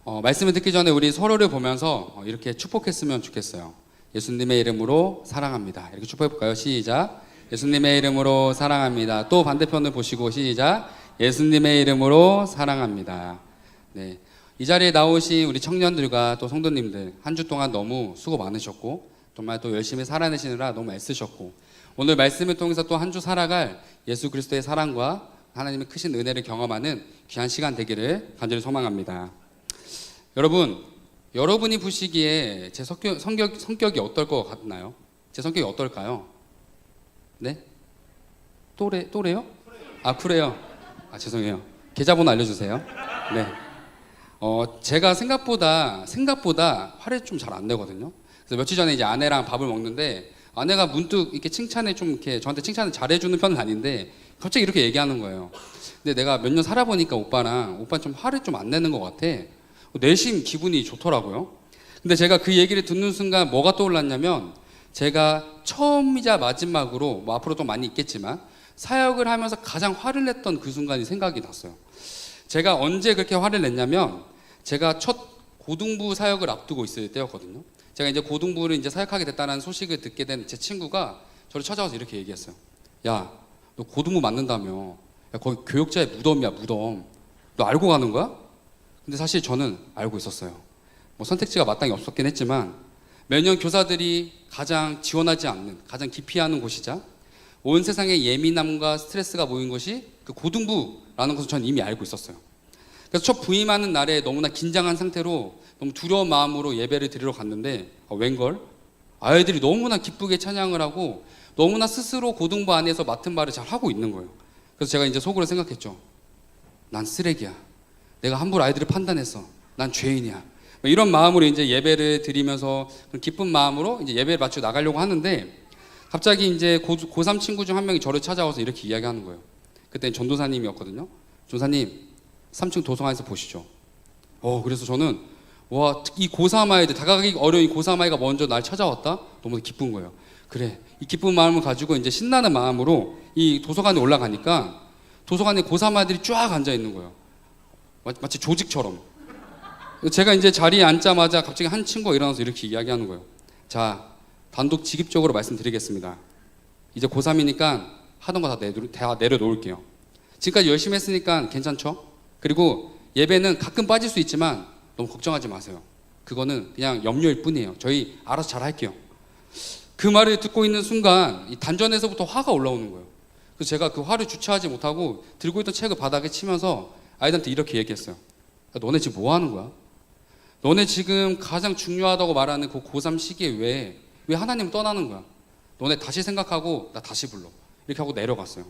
말씀을 듣기 전에 우리 서로를 보면서 이렇게 축복했으면 좋겠어요. 예수님의 이름으로 사랑합니다. 이렇게 축복해볼까요? 시작. 예수님의 이름으로 사랑합니다. 또 반대편을 보시고 시작. 예수님의 이름으로 사랑합니다. 네, 이 자리에 나오신 우리 청년들과 또 성도님들 한 주 동안 너무 수고 많으셨고 정말 또 열심히 살아내시느라 너무 애쓰셨고 오늘 말씀을 통해서 또 한 주 살아갈 예수 그리스도의 사랑과 하나님의 크신 은혜를 경험하는 귀한 시간 되기를 간절히 소망합니다. 여러분이 보시기에 제 성격이 어떨 것 같나요? 제 성격이 어떨까요? 네? 또래요? 아, 그래요? 아, 죄송해요. 계좌번호 알려주세요. 네. 제가 생각보다 화를 좀 잘 안 내거든요. 그래서 며칠 전에 이제 아내랑 밥을 먹는데 아내가 문득 이렇게 칭찬을 좀 이렇게 저한테 칭찬을 잘해주는 편은 아닌데 갑자기 이렇게 얘기하는 거예요. 근데 내가 몇 년 살아보니까 오빠는 좀 화를 좀 안 내는 것 같아. 내심 기분이 좋더라고요. 근데 제가 그 얘기를 듣는 순간 뭐가 떠올랐냐면 제가 처음이자 마지막으로 뭐 앞으로도 많이 있겠지만 사역을 하면서 가장 화를 냈던 그 순간이 생각이 났어요. 제가 언제 그렇게 화를 냈냐면 제가 첫 고등부 사역을 앞두고 있을 때였거든요. 제가 이제 고등부를 이제 사역하게 됐다는 소식을 듣게 된 제 친구가 저를 찾아와서 이렇게 얘기했어요. 야, 너 고등부 맞는다며. 야, 거기 교역자의 무덤이야, 무덤. 너 알고 가는 거야? 근데 사실 저는 알고 있었어요. 뭐 선택지가 마땅히 없었긴 했지만 매년 교사들이 가장 지원하지 않는, 가장 기피하는 곳이자 온 세상의 예민함과 스트레스가 모인 것이 그 고등부라는 것을 저는 이미 알고 있었어요. 그래서 첫 부임하는 날에 너무나 긴장한 상태로 너무 두려운 마음으로 예배를 드리러 갔는데 웬걸? 아이들이 너무나 기쁘게 찬양을 하고 너무나 스스로 고등부 안에서 맡은 바를 잘 하고 있는 거예요. 그래서 제가 이제 속으로 생각했죠. 난 쓰레기야. 내가 함부로 아이들을 판단했어. 난 죄인이야. 이런 마음으로 이제 예배를 드리면서 기쁜 마음으로 이제 예배를 마치고 나가려고 하는데 갑자기 이제 고3 친구 중 한 명이 저를 찾아와서 이렇게 이야기하는 거예요. 그때 전도사님이었거든요. 전도사님, 3층 도서관에서 보시죠. 그래서 저는 이 고3 아이들, 다가가기 어려운 이 고3 아이가 먼저 날 찾아왔다? 너무 기쁜 거예요. 그래, 이 기쁜 마음을 가지고 이제 신나는 마음으로 이 도서관에 올라가니까 도서관에 고3 아이들이 쫙 앉아 있는 거예요. 마치 조직처럼. 제가 이제 자리에 앉자마자 갑자기 한 친구가 일어나서 이렇게 이야기하는 거예요. 자, 단독 직입적으로 말씀드리겠습니다. 이제 고3이니까 하던 거 다 내려놓을게요. 지금까지 열심히 했으니까 괜찮죠? 그리고 예배는 가끔 빠질 수 있지만 너무 걱정하지 마세요. 그거는 그냥 염려일 뿐이에요. 저희 알아서 잘 할게요. 그 말을 듣고 있는 순간 이 단전에서부터 화가 올라오는 거예요. 그래서 제가 그 화를 주체하지 못하고 들고 있던 책을 바닥에 치면서 아이들한테 이렇게 얘기했어요. 야, 너네 지금 뭐 하는 거야? 너네 지금 가장 중요하다고 말하는 그 고3 시기에 왜 하나님을 떠나는 거야? 너네 다시 생각하고 나 다시 불러. 이렇게 하고 내려갔어요.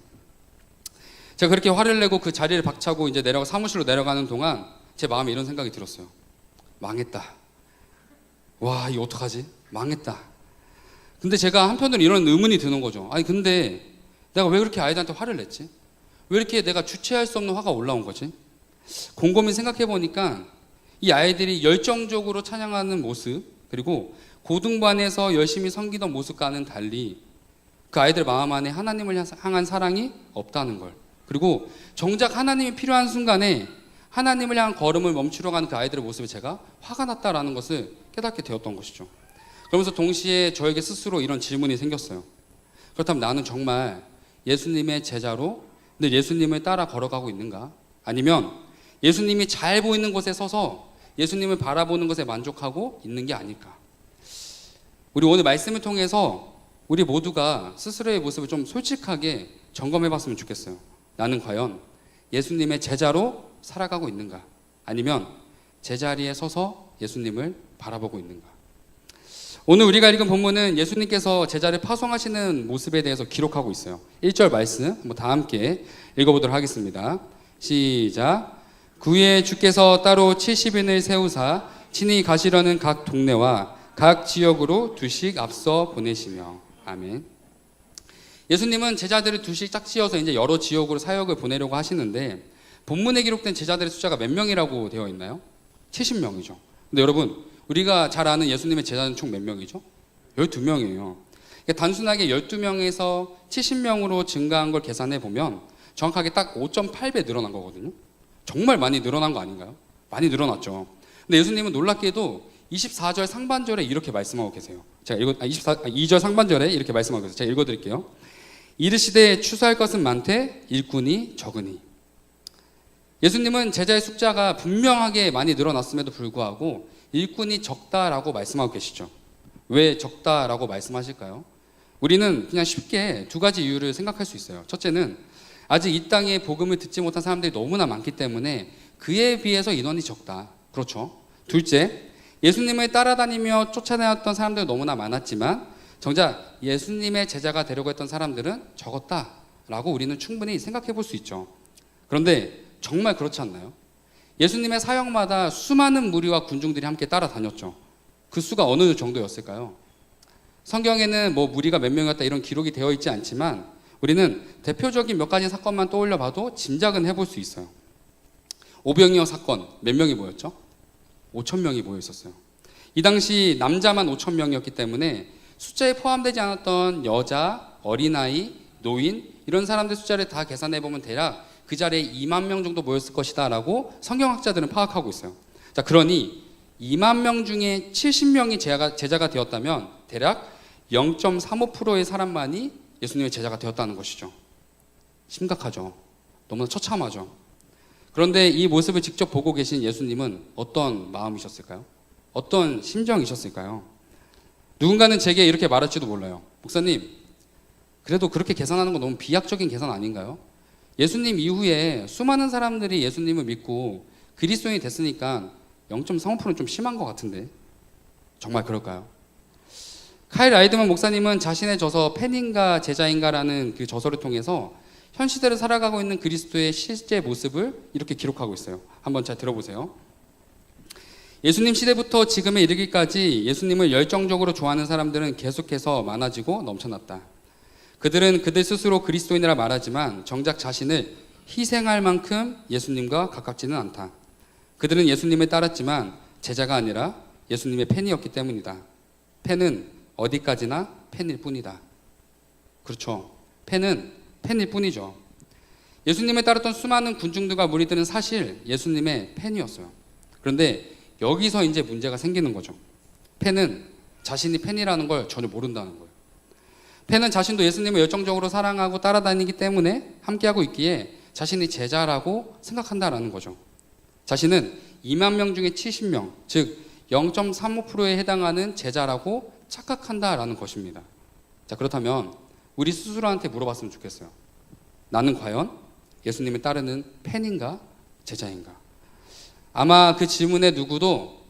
제가 그렇게 화를 내고 그 자리를 박차고 이제 사무실로 내려가는 동안 제 마음에 이런 생각이 들었어요. 망했다. 와, 이거 어떡하지? 망했다. 근데 제가 한편으로 이런 의문이 드는 거죠. 아니 근데 내가 왜 그렇게 아이들한테 화를 냈지? 왜 이렇게 내가 주체할 수 없는 화가 올라온 거지? 곰곰이 생각해 보니까 이 아이들이 열정적으로 찬양하는 모습 그리고 고등반에서 열심히 섬기던 모습과는 달리 그 아이들 마음 안에 하나님을 향한 사랑이 없다는 걸, 그리고 정작 하나님이 필요한 순간에 하나님을 향한 걸음을 멈추러 가는 그 아이들의 모습에 제가 화가 났다라는 것을 깨닫게 되었던 것이죠. 그러면서 동시에 저에게 스스로 이런 질문이 생겼어요. 그렇다면 나는 정말 예수님의 제자로 늘 예수님을 따라 걸어가고 있는가? 아니면 예수님이 잘 보이는 곳에 서서 예수님을 바라보는 것에 만족하고 있는 게 아닐까? 우리 오늘 말씀을 통해서 우리 모두가 스스로의 모습을 좀 솔직하게 점검해 봤으면 좋겠어요. 나는 과연 예수님의 제자로 살아가고 있는가? 아니면 제자리에 서서 예수님을 바라보고 있는가? 오늘 우리가 읽은 본문은 예수님께서 제자를 파송하시는 모습에 대해서 기록하고 있어요. 1절 말씀 한번 다 함께 읽어보도록 하겠습니다. 시작. 구에 주께서 따로 70인을 세우사 친히 가시려는 각 동네와 각 지역으로 두씩 앞서 보내시며. 아멘. 예수님은 제자들을 두씩 짝지어서 이제 여러 지역으로 사역을 보내려고 하시는데 본문에 기록된 제자들의 숫자가 몇 명이라고 되어 있나요? 70명이죠. 근데 여러분, 우리가 잘 아는 예수님의 제자는 총 몇 명이죠? 12명이에요. 그러니까 단순하게 12명에서 70명으로 증가한 걸 계산해 보면 정확하게 딱 5.8배 늘어난 거거든요. 정말 많이 늘어난 거 아닌가요? 많이 늘어났죠. 근데 예수님은 놀랍게도 24절 상반절에 이렇게 말씀하고 계세요. 제가 2절 상반절에 이렇게 말씀하고 계세요. 제가 읽어드릴게요. 이르시되 추수할 것은 많되 일꾼이 적으니. 예수님은 제자의 숫자가 분명하게 많이 늘어났음에도 불구하고 일꾼이 적다라고 말씀하고 계시죠. 왜 적다라고 말씀하실까요? 우리는 그냥 쉽게 두 가지 이유를 생각할 수 있어요. 첫째는 아직 이 땅에 복음을 듣지 못한 사람들이 너무나 많기 때문에 그에 비해서 인원이 적다. 그렇죠. 둘째, 예수님을 따라다니며 쫓아다녔던 사람들이 너무나 많았지만 정작 예수님의 제자가 되려고 했던 사람들은 적었다라고 우리는 충분히 생각해 볼 수 있죠. 그런데 정말 그렇지 않나요? 예수님의 사역마다 수많은 무리와 군중들이 함께 따라다녔죠. 그 수가 어느 정도였을까요? 성경에는 뭐 무리가 몇 명이었다 이런 기록이 되어 있지 않지만 우리는 대표적인 몇 가지 사건만 떠올려 봐도 짐작은 해볼 수 있어요. 오병이어 사건 몇 명이 모였죠? 5천 명이 모여 있었어요. 이 당시 남자만 5천 명이었기 때문에 숫자에 포함되지 않았던 여자, 어린아이, 노인 이런 사람들 숫자를 다 계산해 보면 대략 그 자리에 2만 명 정도 모였을 것이다 라고 성경학자들은 파악하고 있어요. 자, 그러니 2만 명 중에 70명이 제자가 되었다면 대략 0.35%의 사람만이 예수님의 제자가 되었다는 것이죠. 심각하죠. 너무나 처참하죠. 그런데 이 모습을 직접 보고 계신 예수님은 어떤 마음이셨을까요? 어떤 심정이셨을까요? 누군가는 제게 이렇게 말할지도 몰라요. 목사님, 그래도 그렇게 계산하는 건 너무 비약적인 계산 아닌가요? 예수님 이후에 수많은 사람들이 예수님을 믿고 그리스도인이 됐으니까 0.35%는 좀 심한 것 같은데 정말 그럴까요? 카일 라이드만 목사님은 자신의 저서 팬인가 제자인가라는 그 저서를 통해서 현 시대를 살아가고 있는 그리스도의 실제 모습을 이렇게 기록하고 있어요. 한번 잘 들어보세요. 예수님 시대부터 지금에 이르기까지 예수님을 열정적으로 좋아하는 사람들은 계속해서 많아지고 넘쳐났다. 그들은 그들 스스로 그리스도인이라 말하지만 정작 자신을 희생할 만큼 예수님과 가깝지는 않다. 그들은 예수님을 따랐지만 제자가 아니라 예수님의 팬이었기 때문이다. 팬은 어디까지나 팬일 뿐이다. 그렇죠. 팬은 팬일 뿐이죠. 예수님을 따랐던 수많은 군중들과 무리들은 사실 예수님의 팬이었어요. 그런데 여기서 이제 문제가 생기는 거죠. 팬은 자신이 팬이라는 걸 전혀 모른다는 거예요. 팬은 자신도 예수님을 열정적으로 사랑하고 따라다니기 때문에 함께하고 있기에 자신이 제자라고 생각한다라는 거죠. 자신은 2만 명 중에 70명, 즉 0.35%에 해당하는 제자라고 착각한다라는 것입니다. 자, 그렇다면 우리 스스로한테 물어봤으면 좋겠어요. 나는 과연 예수님을 따르는 팬인가 제자인가? 아마 그 질문에 누구도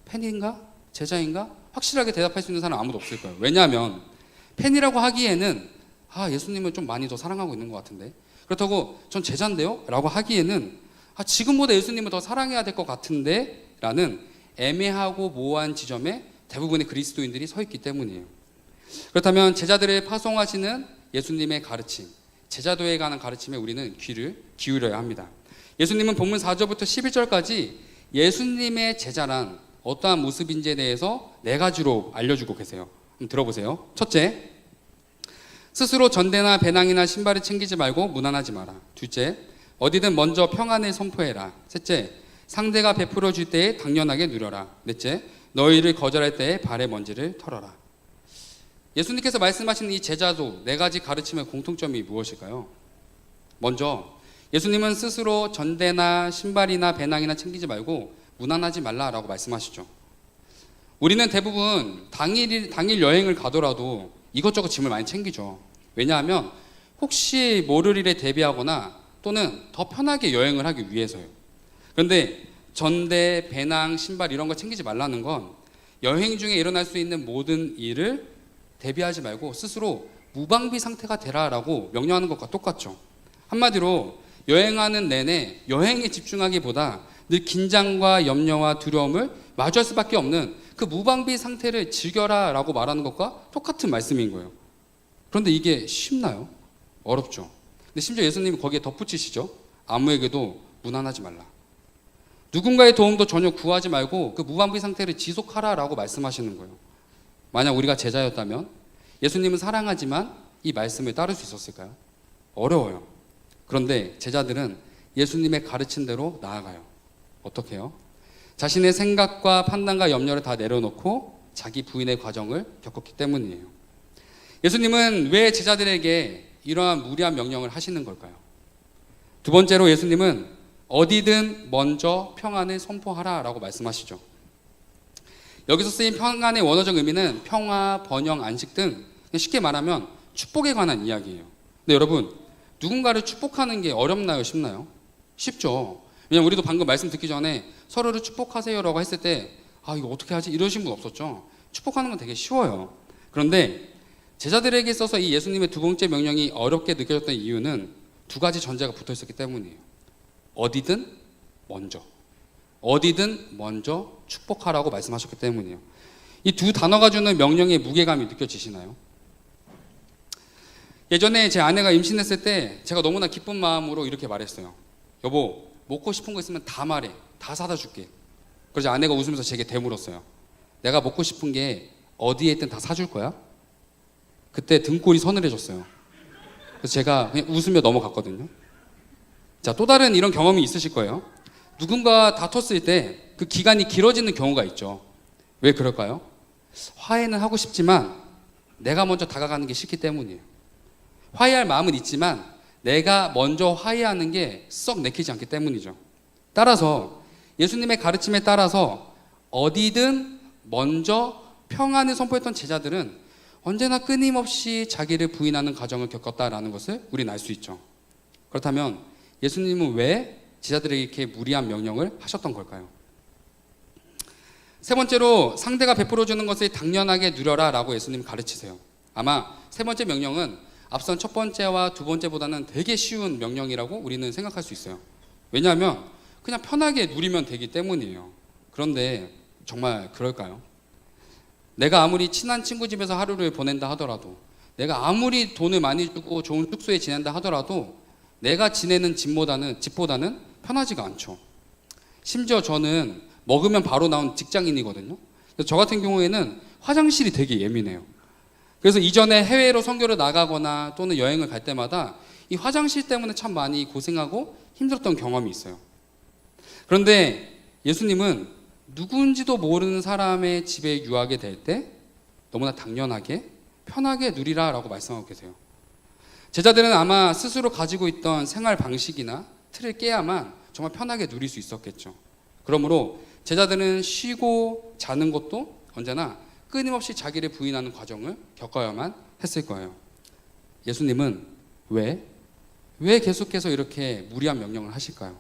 팬인가 제자인가 확실하게 대답할 수 있는 사람 아무도 없을 거예요. 왜냐하면 팬이라고 하기에는 예수님을 좀 많이 더 사랑하고 있는 것 같은데, 그렇다고 전 제자인데요? 라고 하기에는 지금보다 예수님을 더 사랑해야 될 것 같은데 라는 애매하고 모호한 지점에 대부분의 그리스도인들이 서 있기 때문이에요. 그렇다면 제자들을 파송하시는 예수님의 가르침, 제자도에 관한 가르침에 우리는 귀를 기울여야 합니다. 예수님은 본문 4절부터 11절까지 예수님의 제자란 어떠한 모습인지에 대해서 4가지로 알려주고 계세요. 한번 들어보세요. 첫째, 스스로 전대나 배낭이나 신발을 챙기지 말고 무난하지 마라. 둘째, 어디든 먼저 평안을 선포해라. 셋째, 상대가 베풀어 줄 때에 당연하게 누려라. 넷째, 너희를 거절할 때에 발의 먼지를 털어라. 예수님께서 말씀하신 이 제자도 4가지 가르침의 공통점이 무엇일까요? 먼저 예수님은 스스로 전대나 신발이나 배낭이나 챙기지 말고 무난하지 말라라고 말씀하시죠. 우리는 대부분 당일 여행을 가더라도 이것저것 짐을 많이 챙기죠. 왜냐하면 혹시 모를 일에 대비하거나 또는 더 편하게 여행을 하기 위해서요. 그런데 전대, 배낭, 신발 이런 거 챙기지 말라는 건 여행 중에 일어날 수 있는 모든 일을 대비하지 말고 스스로 무방비 상태가 되라라고 명령하는 것과 똑같죠. 한마디로 여행하는 내내 여행에 집중하기보다 늘 긴장과 염려와 두려움을 마주할 수밖에 없는 그 무방비 상태를 즐겨라라고 말하는 것과 똑같은 말씀인 거예요. 그런데 이게 쉽나요? 어렵죠. 근데 심지어 예수님이 거기에 덧붙이시죠. 아무에게도 무난하지 말라. 누군가의 도움도 전혀 구하지 말고 그 무방비 상태를 지속하라라고 말씀하시는 거예요. 만약 우리가 제자였다면 예수님은 사랑하지만 이 말씀을 따를 수 있었을까요? 어려워요. 그런데 제자들은 예수님의 가르친 대로 나아가요. 어떻게 해요? 자신의 생각과 판단과 염려를 다 내려놓고 자기 부인의 과정을 겪었기 때문이에요. 예수님은 왜 제자들에게 이러한 무리한 명령을 하시는 걸까요? 두 번째로 예수님은 어디든 먼저 평안을 선포하라 라고 말씀하시죠. 여기서 쓰인 평안의 원어적 의미는 평화, 번영, 안식 등 쉽게 말하면 축복에 관한 이야기예요. 근데 여러분, 누군가를 축복하는 게 어렵나요? 쉽나요? 쉽죠. 왜냐면 우리도 방금 말씀 듣기 전에 서로를 축복하세요라고 했을 때 이거 어떻게 하지? 이러신 분 없었죠. 축복하는 건 되게 쉬워요. 그런데 제자들에게 있어서 이 예수님의 두 번째 명령이 어렵게 느껴졌던 이유는 두 가지 전제가 붙어 있었기 때문이에요. 어디든 먼저. 어디든 먼저 축복하라고 말씀하셨기 때문이에요. 이 두 단어가 주는 명령의 무게감이 느껴지시나요? 예전에 제 아내가 임신했을 때 제가 너무나 기쁜 마음으로 이렇게 말했어요. 여보, 먹고 싶은 거 있으면 다 말해. 다 사다 줄게. 그래서 아내가 웃으면서 제게 되물었어요. 내가 먹고 싶은 게 어디에 있든 다 사줄 거야? 그때 등골이 서늘해졌어요. 그래서 제가 그냥 웃으며 넘어갔거든요. 자, 또 다른 이런 경험이 있으실 거예요. 누군가 다퉜을 때 그 기간이 길어지는 경우가 있죠. 왜 그럴까요? 화해는 하고 싶지만 내가 먼저 다가가는 게 싫기 때문이에요. 화해할 마음은 있지만 내가 먼저 화해하는 게 썩 내키지 않기 때문이죠. 따라서 예수님의 가르침에 따라서 어디든 먼저 평안을 선포했던 제자들은 언제나 끊임없이 자기를 부인하는 과정을 겪었다라는 것을 우리는 알 수 있죠. 그렇다면 예수님은 왜 제자들에게 이렇게 무리한 명령을 하셨던 걸까요? 세 번째로 상대가 베풀어주는 것을 당연하게 누려라 라고 예수님 가르치세요. 아마 세 번째 명령은 앞선 첫 번째와 두 번째보다는 되게 쉬운 명령이라고 우리는 생각할 수 있어요. 왜냐하면 그냥 편하게 누리면 되기 때문이에요. 그런데 정말 그럴까요? 내가 아무리 친한 친구 집에서 하루를 보낸다 하더라도, 내가 아무리 돈을 많이 주고 좋은 숙소에 지낸다 하더라도 내가 지내는 집보다는 편하지가 않죠. 심지어 저는 먹으면 바로 나온 직장인이거든요. 그래서 저 같은 경우에는 화장실이 되게 예민해요. 그래서 이전에 해외로 선교를 나가거나 또는 여행을 갈 때마다 이 화장실 때문에 참 많이 고생하고 힘들었던 경험이 있어요. 그런데 예수님은 누군지도 모르는 사람의 집에 유하게 될 때 너무나 당연하게 편하게 누리라 라고 말씀하고 계세요. 제자들은 아마 스스로 가지고 있던 생활 방식이나 틀을 깨야만 정말 편하게 누릴 수 있었겠죠. 그러므로 제자들은 쉬고 자는 것도 언제나 끊임없이 자기를 부인하는 과정을 겪어야만 했을 거예요. 예수님은 왜 계속해서 이렇게 무리한 명령을 하실까요?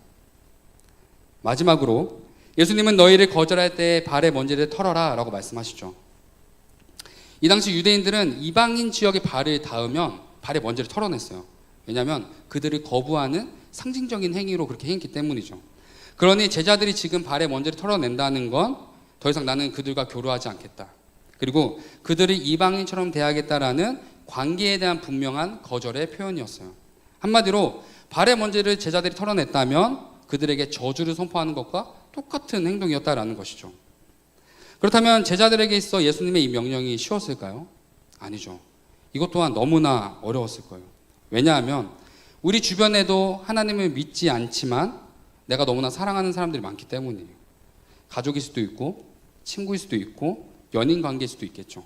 마지막으로 예수님은 너희를 거절할 때 발의 먼지를 털어라 라고 말씀하시죠. 이 당시 유대인들은 이방인 지역에 발을 닿으면 발의 먼지를 털어냈어요. 왜냐하면 그들을 거부하는 상징적인 행위로 그렇게 했기 때문이죠. 그러니 제자들이 지금 발의 먼지를 털어낸다는 건 더 이상 나는 그들과 교류하지 않겠다. 그리고 그들을 이방인처럼 대하겠다라는 관계에 대한 분명한 거절의 표현이었어요. 한마디로 발의 먼지를 제자들이 털어냈다면 그들에게 저주를 선포하는 것과 똑같은 행동이었다라는 것이죠. 그렇다면 제자들에게 있어 예수님의 이 명령이 쉬웠을까요? 아니죠. 이것 또한 너무나 어려웠을 거예요. 왜냐하면 우리 주변에도 하나님을 믿지 않지만 내가 너무나 사랑하는 사람들이 많기 때문이에요. 가족일 수도 있고 친구일 수도 있고 연인 관계일 수도 있겠죠.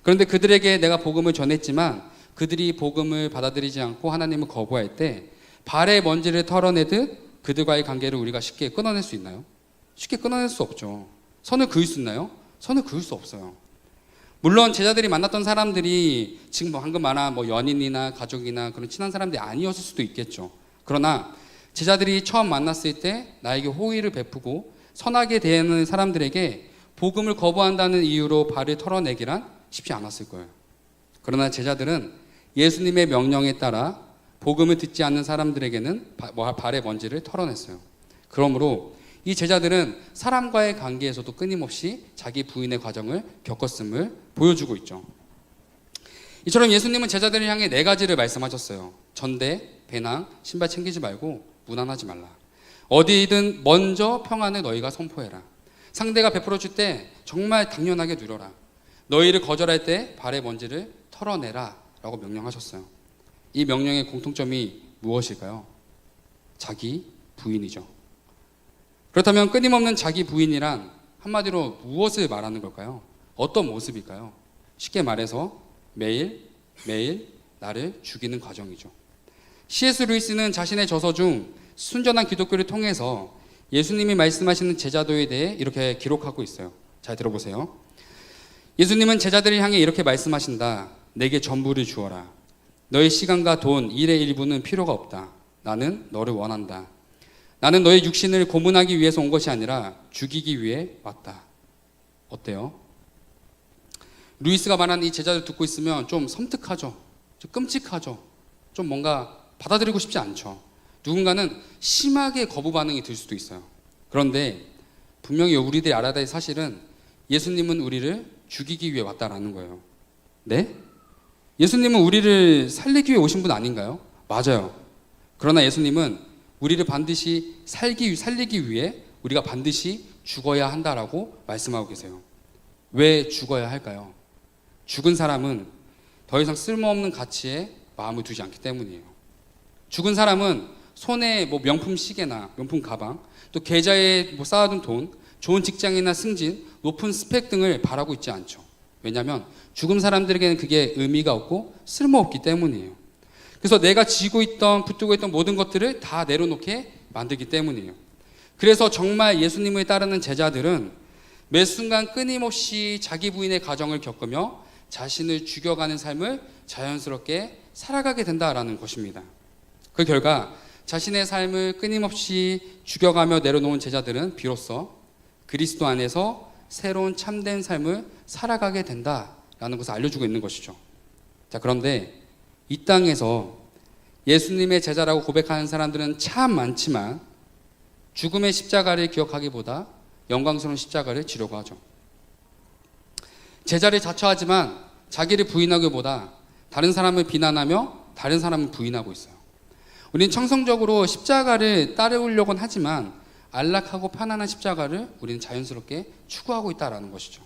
그런데 그들에게 내가 복음을 전했지만 그들이 복음을 받아들이지 않고 하나님을 거부할 때 발의 먼지를 털어내듯 그들과의 관계를 우리가 쉽게 끊어낼 수 있나요? 쉽게 끊어낼 수 없죠. 선을 그을 수 있나요? 선을 그을 수 없어요. 물론 제자들이 만났던 사람들이 지금 방금 말한 연인이나 가족이나 그런 친한 사람들이 아니었을 수도 있겠죠. 그러나 제자들이 처음 만났을 때 나에게 호의를 베푸고 선하게 대하는 사람들에게 복음을 거부한다는 이유로 발을 털어내기란 쉽지 않았을 거예요. 그러나 제자들은 예수님의 명령에 따라 복음을 듣지 않는 사람들에게는 발의 먼지를 털어냈어요. 그러므로 이 제자들은 사람과의 관계에서도 끊임없이 자기 부인의 과정을 겪었음을 보여주고 있죠. 이처럼 예수님은 제자들을 향해 4가지를 말씀하셨어요. 전대, 배낭, 신발 챙기지 말고 무난하지 말라. 어디든 먼저 평안을 너희가 선포해라. 상대가 베풀어 줄 때 정말 당연하게 누려라. 너희를 거절할 때 발의 먼지를 털어내라 라고 명령하셨어요. 이 명령의 공통점이 무엇일까요? 자기 부인이죠. 그렇다면 끊임없는 자기 부인이란 한마디로 무엇을 말하는 걸까요? 어떤 모습일까요? 쉽게 말해서 매일 나를 죽이는 과정이죠. C.S. 루이스는 자신의 저서 중 순전한 기독교를 통해서 예수님이 말씀하시는 제자도에 대해 이렇게 기록하고 있어요. 잘 들어보세요. 예수님은 제자들을 향해 이렇게 말씀하신다. 내게 전부를 주어라. 너의 시간과 돈, 일의 일부는 필요가 없다. 나는 너를 원한다. 나는 너의 육신을 고문하기 위해서 온 것이 아니라 죽이기 위해 왔다. 어때요? 루이스가 말한 이 제자들 듣고 있으면 좀 섬뜩하죠. 좀 끔찍하죠. 좀 뭔가 받아들이고 싶지 않죠. 누군가는 심하게 거부 반응이 들 수도 있어요. 그런데 분명히 우리들이 알아야 될 사실은 예수님은 우리를 죽이기 위해 왔다라는 거예요. 네? 예수님은 우리를 살리기 위해 오신 분 아닌가요? 맞아요. 그러나 예수님은 우리를 반드시 살리기 위해 우리가 반드시 죽어야 한다라고 말씀하고 계세요. 왜 죽어야 할까요? 죽은 사람은 더 이상 쓸모없는 가치에 마음을 두지 않기 때문이에요. 죽은 사람은 손에 명품 시계나 명품 가방, 또 계좌에 쌓아둔 돈, 좋은 직장이나 승진, 높은 스펙 등을 바라고 있지 않죠. 왜냐하면 죽은 사람들에게는 그게 의미가 없고 쓸모없기 때문이에요. 그래서 내가 쥐고 있던, 붙들고 있던 모든 것들을 다 내려놓게 만들기 때문이에요. 그래서 정말 예수님을 따르는 제자들은 매 순간 끊임없이 자기 부인의 가정을 겪으며 자신을 죽여가는 삶을 자연스럽게 살아가게 된다라는 것입니다. 그 결과 자신의 삶을 끊임없이 죽여가며 내려놓은 제자들은 비로소 그리스도 안에서 새로운 참된 삶을 살아가게 된다라는 것을 알려주고 있는 것이죠. 자, 그런데 이 땅에서 예수님의 제자라고 고백하는 사람들은 참 많지만 죽음의 십자가를 기억하기보다 영광스러운 십자가를 지려고 하죠. 제자를 자처하지만 자기를 부인하기보다 다른 사람을 비난하며 다른 사람을 부인하고 있어요. 우리는 청성적으로 십자가를 따르려고는 하지만 안락하고 편안한 십자가를 우리는 자연스럽게 추구하고 있다는 것이죠.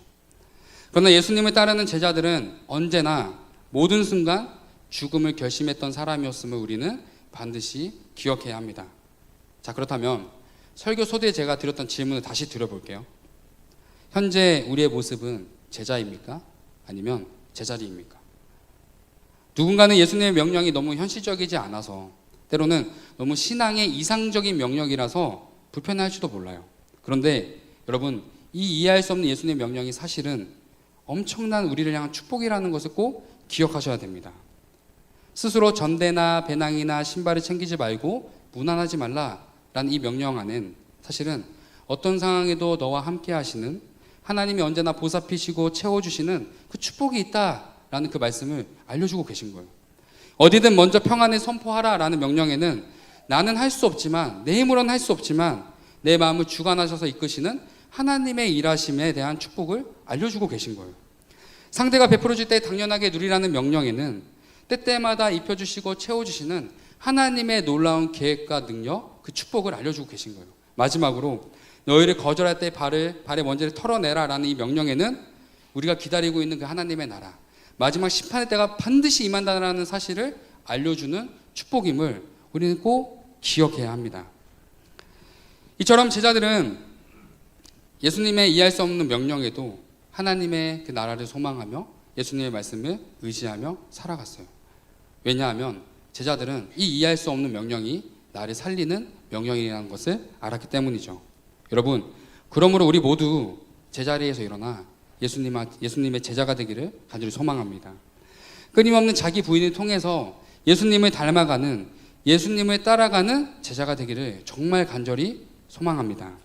그러나 예수님을 따르는 제자들은 언제나 모든 순간 죽음을 결심했던 사람이었음을 우리는 반드시 기억해야 합니다. 자, 그렇다면 설교 소대에 제가 드렸던 질문을 다시 드려볼게요. 현재 우리의 모습은 제자입니까? 아니면 제자리입니까? 누군가는 예수님의 명령이 너무 현실적이지 않아서, 때로는 너무 신앙의 이상적인 명령이라서 불편할지도 몰라요. 그런데 여러분, 이 이해할 수 없는 예수님의 명령이 사실은 엄청난 우리를 향한 축복이라는 것을 꼭 기억하셔야 됩니다. 스스로 전대나 배낭이나 신발을 챙기지 말고 무난하지 말라라는 이 명령 안엔 사실은 어떤 상황에도 너와 함께 하시는 하나님이 언제나 보살피시고 채워주시는 그 축복이 있다라는 그 말씀을 알려주고 계신 거예요. 어디든 먼저 평안을 선포하라라는 명령에는 나는 할 수 없지만, 내 힘으로는 할 수 없지만 내 마음을 주관하셔서 이끄시는 하나님의 일하심에 대한 축복을 알려주고 계신 거예요. 상대가 베풀어줄 때 당연하게 누리라는 명령에는 때때마다 입혀주시고 채워주시는 하나님의 놀라운 계획과 능력, 그 축복을 알려주고 계신 거예요. 마지막으로 너희를 거절할 때 발의 먼지를 털어내라라는 이 명령에는 우리가 기다리고 있는 그 하나님의 나라, 마지막 심판의 때가 반드시 임한다는 사실을 알려주는 축복임을 우리는 꼭 기억해야 합니다. 이처럼 제자들은 예수님의 이해할 수 없는 명령에도 하나님의 그 나라를 소망하며 예수님의 말씀을 의지하며 살아갔어요. 왜냐하면 제자들은 이 이해할 수 없는 명령이 나를 살리는 명령이라는 것을 알았기 때문이죠. 여러분, 그러므로 우리 모두 제자리에서 일어나 예수님의 제자가 되기를 간절히 소망합니다. 끊임없는 자기 부인을 통해서 예수님을 닮아가는, 예수님을 따라가는 제자가 되기를 정말 간절히 소망합니다.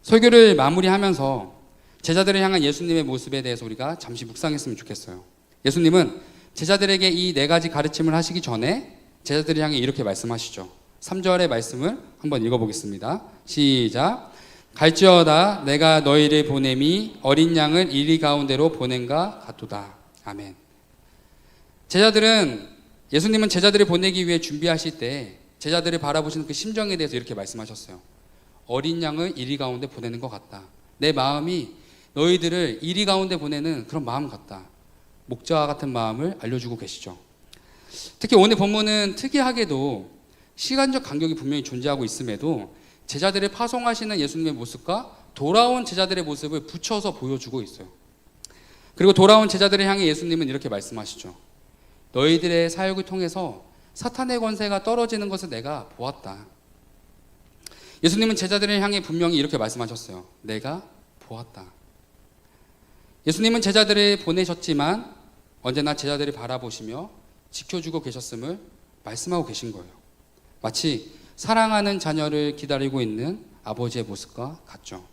설교를 마무리하면서 제자들을 향한 예수님의 모습에 대해서 우리가 잠시 묵상했으면 좋겠어요. 예수님은 제자들에게 이 4가지 가르침을 하시기 전에 제자들을 향해 이렇게 말씀하시죠. 3절의 말씀을 한번 읽어보겠습니다. 시작. 갈지어다 내가 너희를 보냄이 어린 양을 이리 가운데로 보낸가 같도다. 아멘. 예수님은 제자들을 보내기 위해 준비하실 때 제자들을 바라보시는 그 심정에 대해서 이렇게 말씀하셨어요. 어린 양을 이리 가운데 보내는 것 같다. 내 마음이 너희들을 이리 가운데 보내는 그런 마음 같다. 목자와 같은 마음을 알려주고 계시죠. 특히 오늘 본문은 특이하게도 시간적 간격이 분명히 존재하고 있음에도 제자들을 파송하시는 예수님의 모습과 돌아온 제자들의 모습을 붙여서 보여주고 있어요. 그리고 돌아온 제자들을 향해 예수님은 이렇게 말씀하시죠. 너희들의 사역을 통해서 사탄의 권세가 떨어지는 것을 내가 보았다. 예수님은 제자들을 향해 분명히 이렇게 말씀하셨어요. 내가 보았다. 예수님은 제자들을 보내셨지만 언제나 제자들을 바라보시며 지켜주고 계셨음을 말씀하고 계신 거예요. 마치 사랑하는 자녀를 기다리고 있는 아버지의 모습과 같죠.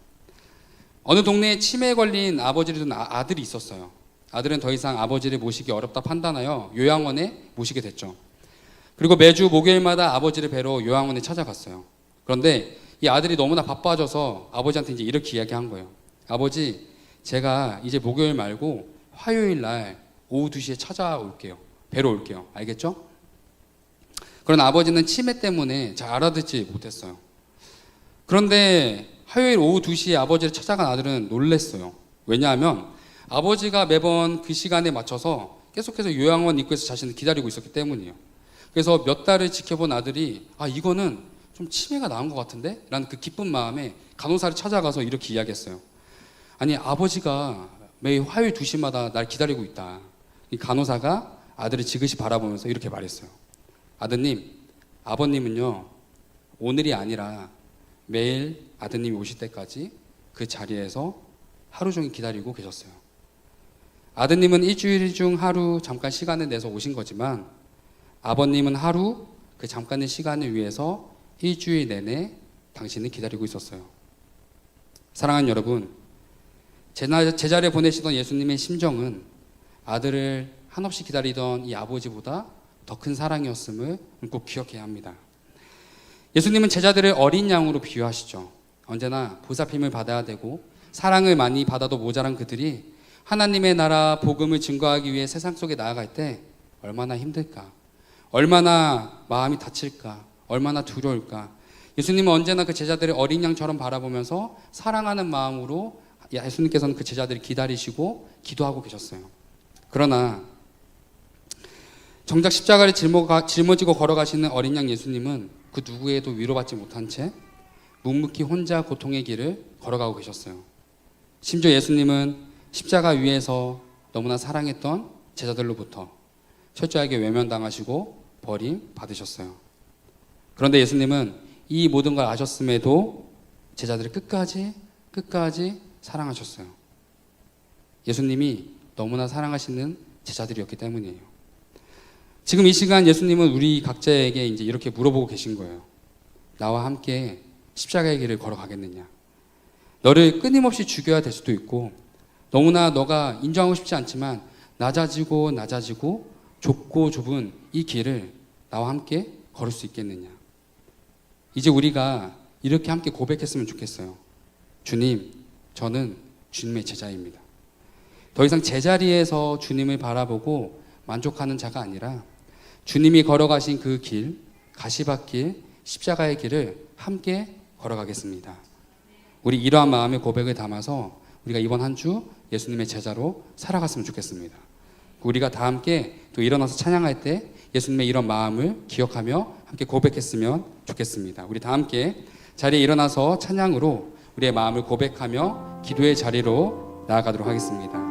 어느 동네에 치매에 걸린 아버지를 둔 아들이 있었어요. 아들은 더 이상 아버지를 모시기 어렵다 판단하여 요양원에 모시게 됐죠. 그리고 매주 목요일마다 아버지를 뵈러 요양원에 찾아갔어요. 그런데 이 아들이 너무나 바빠져서 아버지한테 이제 이렇게 이야기한 거예요. 아버지, 제가 이제 목요일 말고 화요일 날 오후 2시에 찾아올게요. 뵈러 올게요. 알겠죠? 그런 아버지는 치매 때문에 잘 알아듣지 못했어요. 그런데 화요일 오후 2시에 아버지를 찾아간 아들은 놀랬어요. 왜냐하면 아버지가 매번 그 시간에 맞춰서 계속해서 요양원 입구에서 자신을 기다리고 있었기 때문이에요. 그래서 몇 달을 지켜본 아들이 이거는 좀 치매가 나은 것 같은데? 라는 그 기쁜 마음에 간호사를 찾아가서 이렇게 이야기했어요. 아니, 아버지가 매일 화요일 2시마다 날 기다리고 있다. 이 간호사가 아들을 지그시 바라보면서 이렇게 말했어요. 아드님, 아버님은요, 오늘이 아니라 매일 아드님이 오실 때까지 그 자리에서 하루 종일 기다리고 계셨어요. 아드님은 일주일 중 하루 잠깐 시간을 내서 오신 거지만 아버님은 하루 그 잠깐의 시간을 위해서 일주일 내내 당신을 기다리고 있었어요. 사랑하는 여러분, 제자를 보내시던 예수님의 심정은 아들을 한없이 기다리던 이 아버지보다 더 큰 사랑이었음을 꼭 기억해야 합니다. 예수님은 제자들을 어린 양으로 비유하시죠. 언제나 보살핌을 받아야 되고 사랑을 많이 받아도 모자란 그들이 하나님의 나라 복음을 증거하기 위해 세상 속에 나아갈 때 얼마나 힘들까, 얼마나 마음이 다칠까, 얼마나 두려울까. 예수님은 언제나 그 제자들을 어린 양처럼 바라보면서 사랑하는 마음으로 예수님께서는 그 제자들을 기다리시고 기도하고 계셨어요. 그러나 정작 십자가를 짊어지고 걸어가시는 어린 양 예수님은 그 누구에도 위로받지 못한 채 묵묵히 혼자 고통의 길을 걸어가고 계셨어요. 심지어 예수님은 십자가 위에서 너무나 사랑했던 제자들로부터 철저하게 외면당하시고 버림받으셨어요. 그런데 예수님은 이 모든 걸 아셨음에도 제자들을 끝까지 사랑하셨어요. 예수님이 너무나 사랑하시는 제자들이었기 때문이에요. 지금 이 시간 예수님은 우리 각자에게 이제 이렇게 물어보고 계신 거예요. 나와 함께 십자가의 길을 걸어가겠느냐? 너를 끊임없이 죽여야 될 수도 있고 너무나 너가 인정하고 싶지 않지만 낮아지고 좁고 좁은 이 길을 나와 함께 걸을 수 있겠느냐? 이제 우리가 이렇게 함께 고백했으면 좋겠어요. 주님, 저는 주님의 제자입니다. 더 이상 제자리에서 주님을 바라보고 만족하는 자가 아니라 주님이 걸어가신 그 길, 가시밭길, 십자가의 길을 함께 걸어가겠습니다. 우리 이러한 마음의 고백을 담아서 우리가 이번 한 주 예수님의 제자로 살아갔으면 좋겠습니다. 우리가 다 함께 또 일어나서 찬양할 때 예수님의 이런 마음을 기억하며 함께 고백했으면 좋겠습니다. 우리 다 함께 자리에 일어나서 찬양으로 우리의 마음을 고백하며 기도의 자리로 나아가도록 하겠습니다.